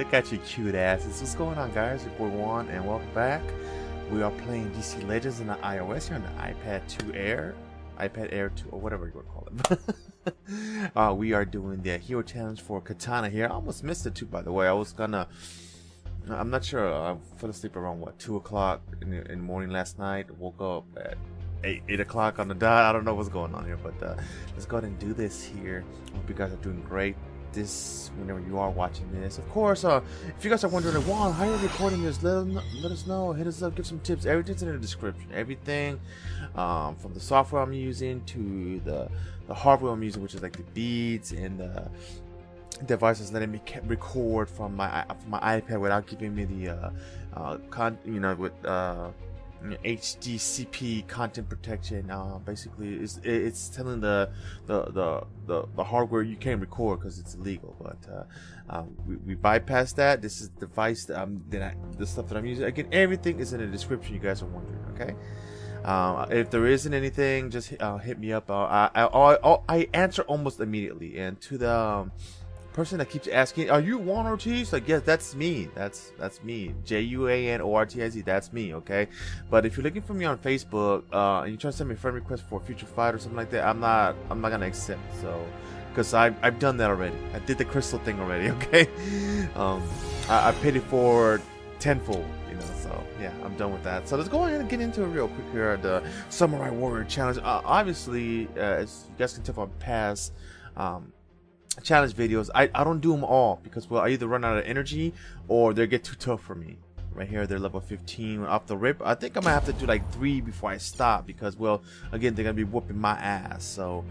Look at you cute asses. What's going on, guys? Your boy Juan, and welcome back. We are playing DC Legends on the iOS here on the iPad 2 Air. iPad Air 2, or whatever you want to call it. We are doing the hero challenge for Katana here. I almost missed it too, by the way. I'm not sure. I fell asleep around, what, 2 o'clock in the morning last night. Woke up at 8 o'clock on the dot. I don't know what's going on here, but let's go ahead and do this here. I hope you guys are doing great. Whenever you are watching this, of course, if you guys are wondering, like, Juan, how are you recording this? Let us know. Hit us up, give some tips. Everything's in the description. Everything, from the software I'm using to the hardware I'm using, which is like the beats and the devices letting me record from my iPad without giving me the HDCP content protection. Basically, it's telling the hardware you can't record because it's illegal. But we bypass that. This is the device the stuff that I'm using. Again, everything is in the description. You guys are wondering, okay? If there isn't anything, just hit me up. I answer almost immediately. And to the person that keeps asking, are you Juan Ortiz? Like, yes, that's me. That's me. JuanOrtizSr. That's me. Okay. But if you're looking for me on Facebook and you're trying to send me a friend request for a future fight or something like that, I'm not gonna accept. So, because I've done that already. I did the crystal thing already. Okay. I paid it for tenfold. So yeah, I'm done with that. So let's go ahead and get into it real quick here. The Samurai Warrior Challenge. Obviously, as you guys can tell from past challenge videos, I don't do them all because, well, I either run out of energy or they get too tough for me. Right here, they're level 15 off the rip. I think I might have to do like 3 before I stop because, well, again, they're gonna be whooping my ass. So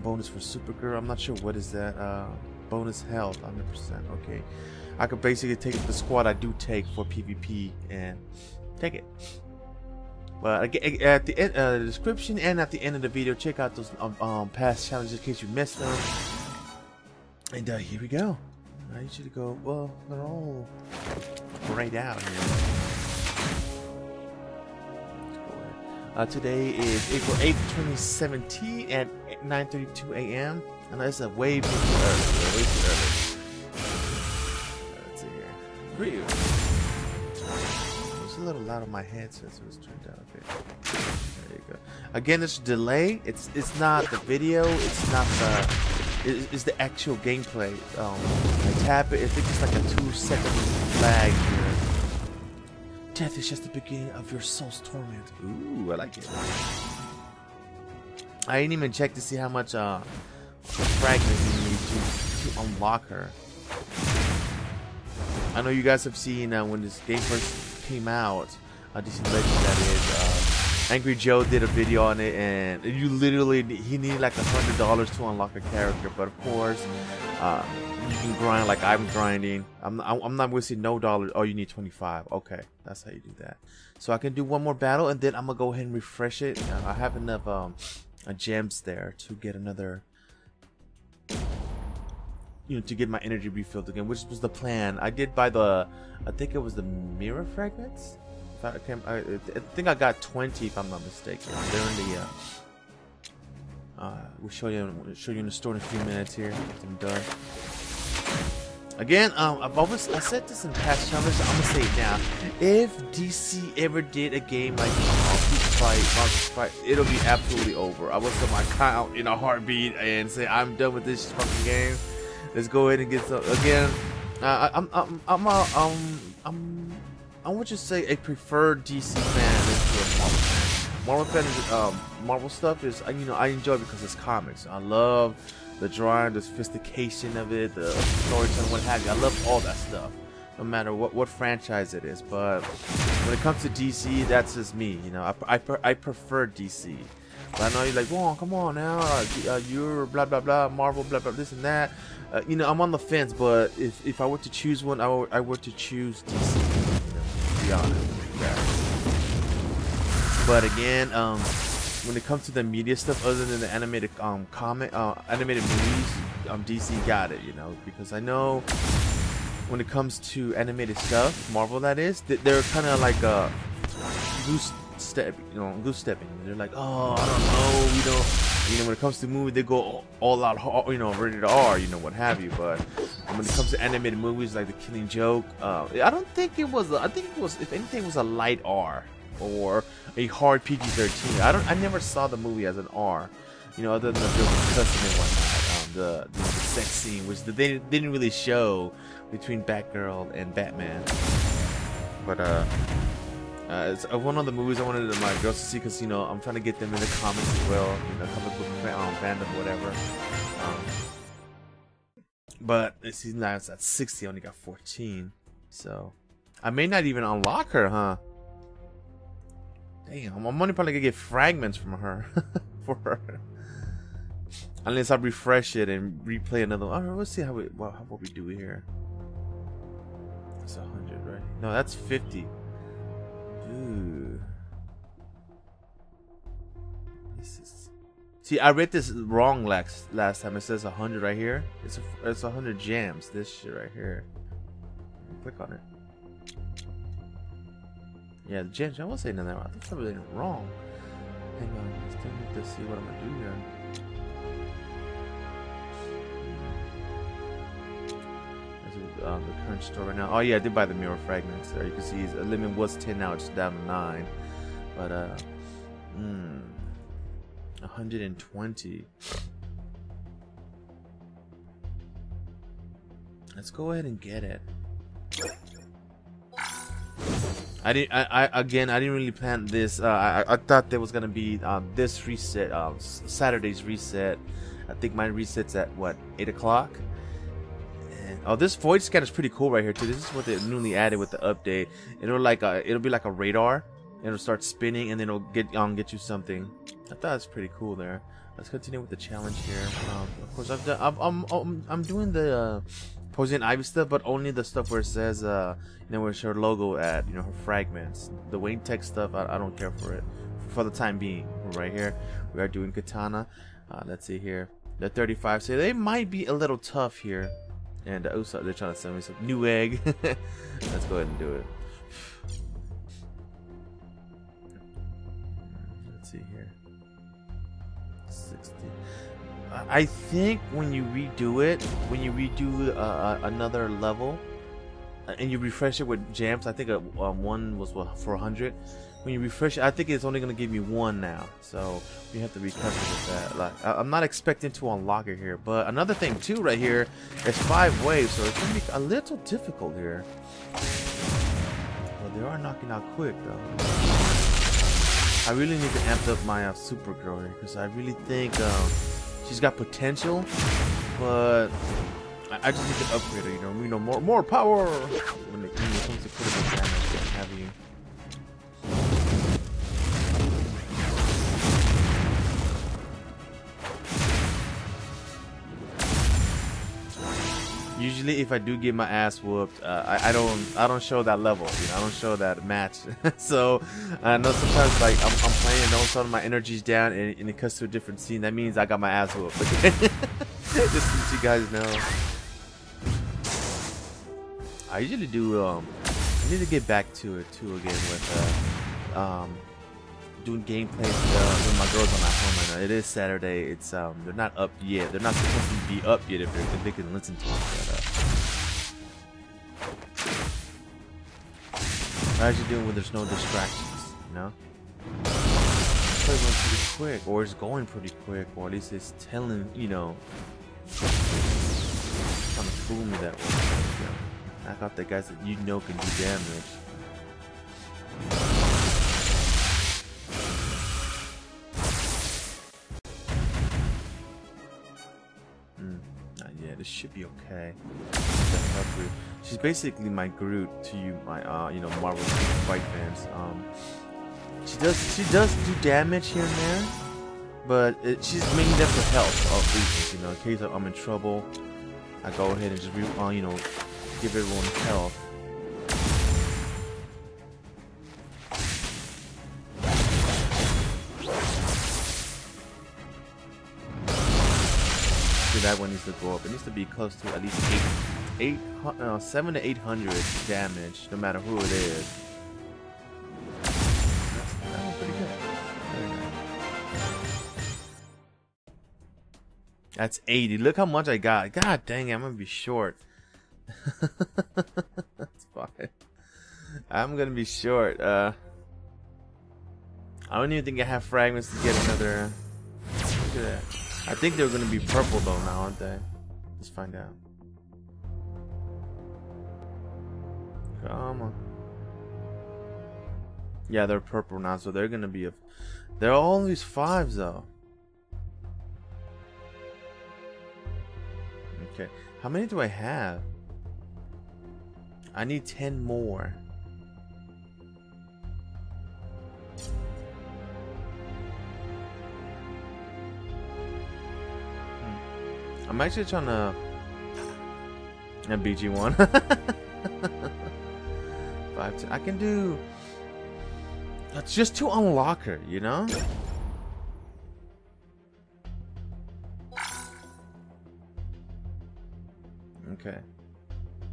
bonus for Supergirl, I'm not sure what is that. Bonus health 100%. Okay, I could basically take the squad I do take for PvP and take it. But again, at the end, the description and at the end of the video, check out those past challenges in case you missed them. And here we go. I usually go, well, they're all grayed out here. Today is April 8th, 2017 at 9:32 a.m. And it's a way too early. Way too early. Let's see here. It's a little loud on my headset, so it's turned down a bit. There you go. Again, there's a delay. It's not the video. It's not it's the actual gameplay. I tap it. I think it's like a 2-second lag here. Death is just the beginning of your soul's torment. Ooh, I like it. I didn't even check to see how much fragments you need to unlock her. I know you guys have seen when this game first came out, DC Legends, that is, Angry Joe did a video on it, and he needed like $100 to unlock a character. But of course, you can grind like I'm grinding. I'm not wasting no dollars. Oh, you need 25. Okay, that's how you do that. So I can do one more battle, and then I'm gonna go ahead and refresh it. I have enough gems there to get another, to get my energy refilled again, which was the plan. I did buy I think it was the mirror fragments. I think I got 20 if I'm not mistaken. They're in the we'll show you in the store in a few minutes here. I'm done. Again, I said this in past challenges. I'm gonna say it now. If DC ever did a game like Fight, it'll be absolutely over. I will set my account in a heartbeat and say I'm done with this fucking game. Let's go ahead and get some. Again, I would just say a preferred DC fan into a Marvel fan. Marvel stuff is, I enjoy because it's comics. I love the drawing, the sophistication of it, the storytelling, what have you. I love all that stuff, no matter what franchise it is. But when it comes to DC, that's just me. I prefer DC. But I know you're like, well, come on now, you're blah blah blah, Marvel blah blah this and that. I'm on the fence, but if I were to choose one, I would to choose DC. To be honest. Yeah. But again, when it comes to the media stuff, other than the animated animated movies, DC got it. Because I know when it comes to animated stuff, Marvel that is, they're kind of like loose stepping. They're like, oh, I don't know, when it comes to movie, they go all out, rated R, what have you. But And when it comes to animated movies like The Killing Joke, I don't think it was. I think it was, if anything, it was a light R or a hard PG-13. I never saw the movie as an R, you know, other than the joke of cussing and whatnot. The sex scene, which they didn't really show between Batgirl and Batman. But it's one of the movies I wanted my girls to see, because, you know, I'm trying to get them into comics as well, you know, comic book fandom, whatever. But see, now it's at 60, I only got 14, so I may not even unlock her, huh? Damn, I'm only probably gonna get fragments from her for her, unless I refresh it and replay another one. Alright, let's see how what we do here. That's 100, right? No, that's 50. Ooh. This is... See, I read this wrong last time. It says 100 right here. It's 100 jams. This shit right here. Click on it. Yeah, the jams. I won't say nothing. I think something wrong. Hang on. I still need to see what I'm gonna do here. The current store right now. Oh yeah, I did buy the mirror fragments. There you can see the limit was 10. Now it's down to 9. But 120. Let's go ahead and get it. I didn't really plan this. I thought there was gonna be this reset, Saturday's reset. I think my reset's at what, 8 o'clock. Oh, this void scan is pretty cool right here too. This is what they newly added with the update. It'll be like a radar. It'll start spinning and then it'll get you something. I thought it's pretty cool there. Let's continue with the challenge here. Of course, I'm doing the Poison Ivy stuff, but only the stuff where it says you know, where's her logo at, you know, her fragments. The Wayne Tech stuff, I don't care for it for the time being. Right here, we are doing Katana. Let's see here, the 35. So they might be a little tough here. And oh, sorry, they're trying to send me some new egg. Let's go ahead and do it. Let's see here. 60. I think when you redo it, another level, and you refresh it with jams, I think one was for 100. When you refresh it, I think it's only gonna give me 1 now, so we have to be careful with that. Like, I'm not expecting to unlock it here, but another thing too, right here, is 5 waves, so it's gonna be a little difficult here. Well, they are knocking out quick though. I really need to amp up my Supergirl here, because I really think she's got potential, but I just need to upgrade her. You know, more power when it comes to critical damage. What have you. Usually, if I do get my ass whooped, I don't show that level. You know, I don't show that match. So I know sometimes, like I'm playing and all of a sudden my energy's down and it cuts to a different scene. That means I got my ass whooped. Okay? Just so you guys know. I usually do. I need to get back to it too again with doing gameplay when my girls are not home right now. It is Saturday. It's they're not up yet. They're not supposed to be up yet if they can listen to it. How are you doing when there's no distractions? You know, it's going pretty quick, or it's going pretty quick, or at least it's telling, you know, trying to fool me that way. You know, knock out the guys that you know can do damage. This should be okay. She's basically my Groot to you, my you know, Marvel fight fans. She does do damage here and there, but she's mainly there for health of reasons. You know, in case I'm in trouble, I go ahead and just you know, give everyone health. That one needs to go up. It needs to be close to at least 700 to 800 damage, no matter who it is. That's pretty good. Very nice. That's 80. Look how much I got. God dang it, I'm gonna be short. That's fine. I'm gonna be short. I don't even think I have fragments to get another. Look at that. I think they're gonna be purple though now, aren't they? Let's find out. Come on. Yeah, they're purple now, so they're gonna be a. They're always 5s though. Okay, how many do I have? I need 10 more. I'm actually trying to BG1. 5, I can do. That's just to unlock her, you know. Okay.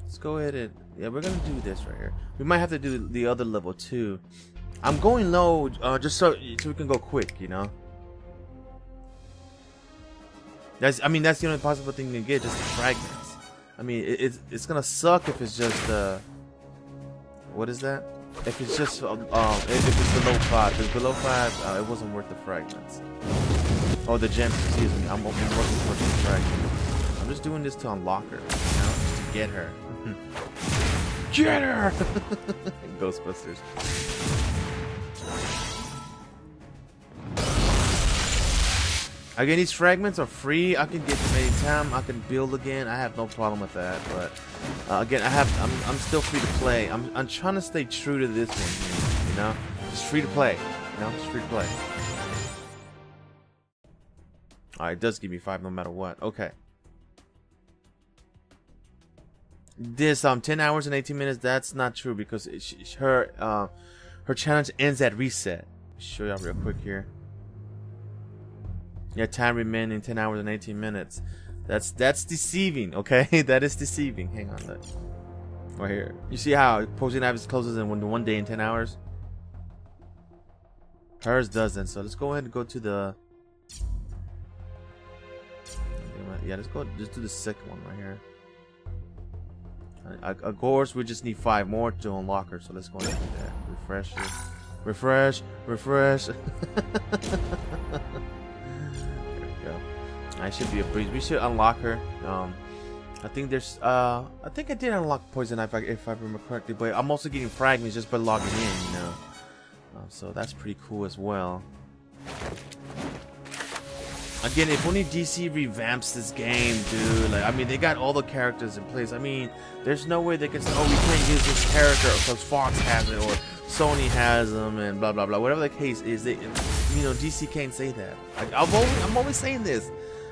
Let's go ahead and yeah, we're gonna do this right here. We might have to do the other level too. I'm going low, just so we can go quick, you know. I mean, that's the only possible thing to get, just the fragments. I mean, it's gonna suck if it's just what is that? If it's just if it's below 5, because below 5, it wasn't worth the fragments. Oh, the gems. Excuse me. I'm working towards the fragments. I'm just doing this to unlock her, you know, just to get her. Get her! Ghostbusters. Again, these fragments are free. I can get them anytime. I can build again. I have no problem with that. But again, I'm still free to play. I'm trying to stay true to this one here, you know, just free to play. You know, just free to play. All right, it does give me 5 no matter what. Okay. This 10 hours and 18 minutes. That's not true because her challenge ends at reset. Show y'all real quick here. Yeah, time remaining 10 hours and 18 minutes. That's deceiving, okay? That is deceiving. Hang on, look. Right here. You see how Poison Ivy closes in 1 day and 10 hours? Hers doesn't. So let's go ahead and go to the. Yeah, let's go. Just do the second one right here. Of course, we just need 5 more to unlock her. So let's go ahead and do that. Refresh it. Refresh. Refresh. I should be a breeze. We should unlock her. I think there's I think I did unlock Poison Ivy if I remember correctly, but I'm also getting fragments just by logging in, you know. So that's pretty cool as well. Again, if only DC revamps this game, dude. Like, I mean, they got all the characters in place. I mean, there's no way they can say, oh, we can't use this character because Fox has it or Sony has them and blah blah blah. Whatever the case is, they, you know, DC can't say that. Like, I'm always saying this.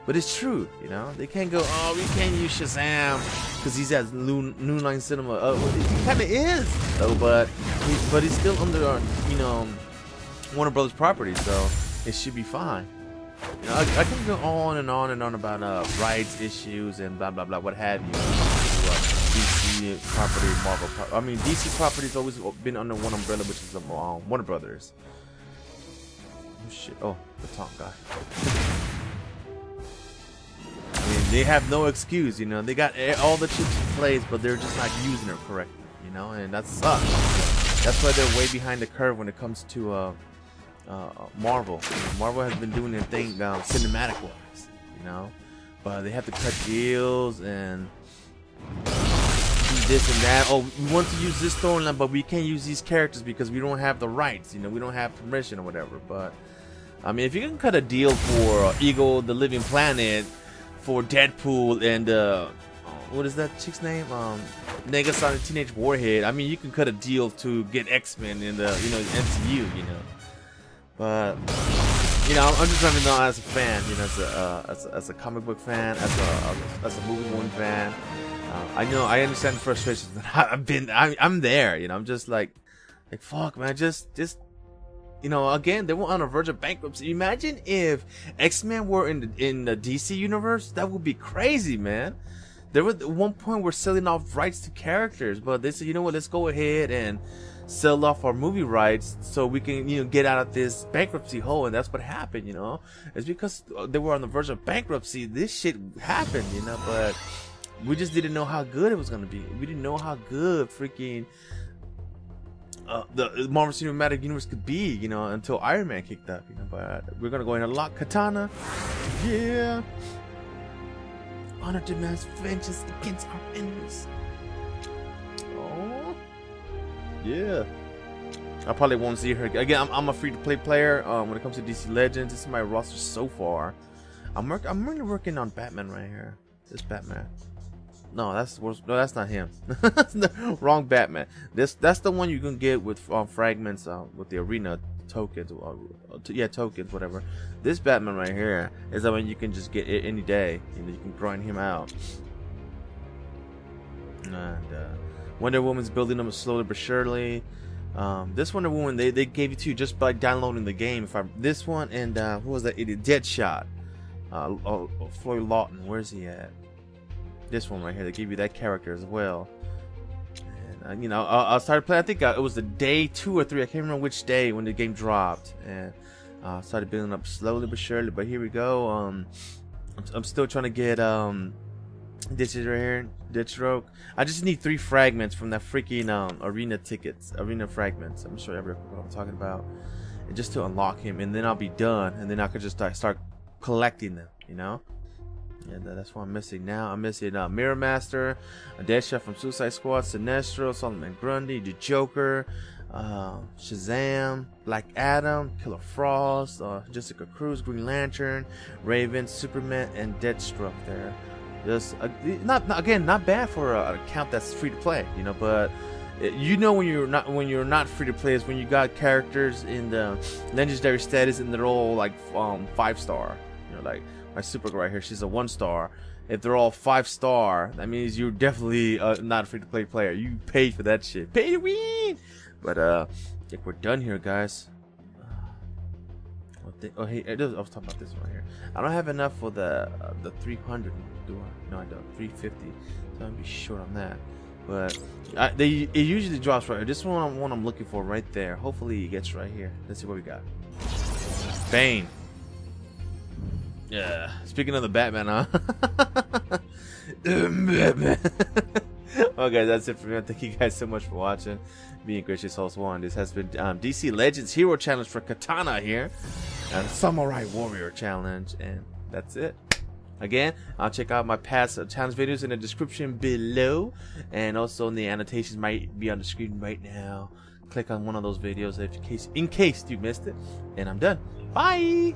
But it's true, you know. They can't go, oh, we can't use Shazam because he's at New Line Cinema. He kind of is, though, but he's still under, you know, Warner Brothers property, so it should be fine. You know, I can go on and on and on about rights issues and blah blah blah, what have you. DC property, Marvel property. I mean, DC property's always been under one umbrella, which is Warner Brothers. Oh shit! Oh, the top guy. I mean, they have no excuse, you know. They got all the chips in place, but they're just not using it correctly, you know, and that sucks. That's why they're way behind the curve when it comes to Marvel. You know, Marvel has been doing their thing cinematic-wise, you know, but they have to cut deals and do this and that. Oh, we want to use this storyline, but we can't use these characters because we don't have the rights, you know, we don't have permission or whatever. But I mean, if you can cut a deal for Eagle, the Living Planet, for Deadpool and what is that chick's name? Negasonic Teenage Warhead. I mean, you can cut a deal to get X-Men in the, you know, MCU, you know. But you know, I'm just trying to know as a fan, you know, as a comic book fan, as a movie one fan. I know I understand the frustrations, but I'm there, you know. I'm just like fuck, man, just. You know, again, they were on the verge of bankruptcy. Imagine if X-Men were in the DC universe. That would be crazy, man. There was at one point we're selling off rights to characters, but they said, you know what, let's go ahead and sell off our movie rights so we can, you know, get out of this bankruptcy hole. And that's what happened, you know. It's because they were on the verge of bankruptcy. This shit happened, you know. But We just didn't know how good it was gonna be. We didn't know how good freaking the Marvel Cinematic Universe could be, you know, until Iron Man kicked up, you know. But we're gonna go ahead and unlock Katana. Yeah. Honor demands vengeance against our enemies. Oh. Yeah. I probably won't see her again. I'm a free-to-play player. When it comes to DC Legends, this is my roster so far. I'm really working on Batman right here. This Batman. No, that's not him. Wrong Batman. That's the one you can get with fragments with the arena tokens. Yeah, tokens, whatever. This Batman right here is the one you can just get any day. You know, you can grind him out. And Wonder Woman's building them slowly but surely. This Wonder Woman they gave it to you just by downloading the game. This one and who was that idiot? Deadshot. Floyd Lawton, where's he at? This one right here, they give you that character as well. And you know, I started playing. I think it was the day 2 or 3. I can't remember which day when the game dropped, and started building up slowly but surely. But here we go. I'm still trying to get this is right here, Deathstroke. I just need 3 fragments from that freaking arena tickets, arena fragments. I'm sure everyone knows what I'm talking about. And just to unlock him, and then I'll be done, and then I could just start collecting them, you know. Yeah, that's what I'm missing now. I'm missing Mirror Master, a Deadshot from Suicide Squad, Sinestro, Solomon Grundy, the Joker, Shazam, Black Adam, Killer Frost, Jessica Cruz, Green Lantern, Raven, Superman, and Deathstroke there. Just not bad for an account that's free to play, you know. But you know when you're not free to play is when you got characters in the legendary status and they're all like 5-star. You know, like my Supergirl right here, she's a 1-star. If they're all 5-star, that means you're definitely not a free to play player. You paid for that shit. Pay to win. But I think we're done here, guys. Oh hey, I was talking about this one right here. I don't have enough for the 300. Do I? No, I don't. 350. So I'm gonna be short on that. But it usually drops right here. This one I'm looking for right there. Hopefully it gets right here. Let's see what we got. Bane. Yeah. Speaking of the Batman, huh? Batman. Okay, that's it for me. Thank you guys so much for watching. Me and gracious host Juan. This has been DC Legends Hero Challenge for Katana here, and Samurai Warrior Challenge, and that's it. Again, I'll check out my past challenge videos in the description below, and also in the annotations might be on the screen right now. Click on one of those videos in case you missed it, and I'm done. Bye.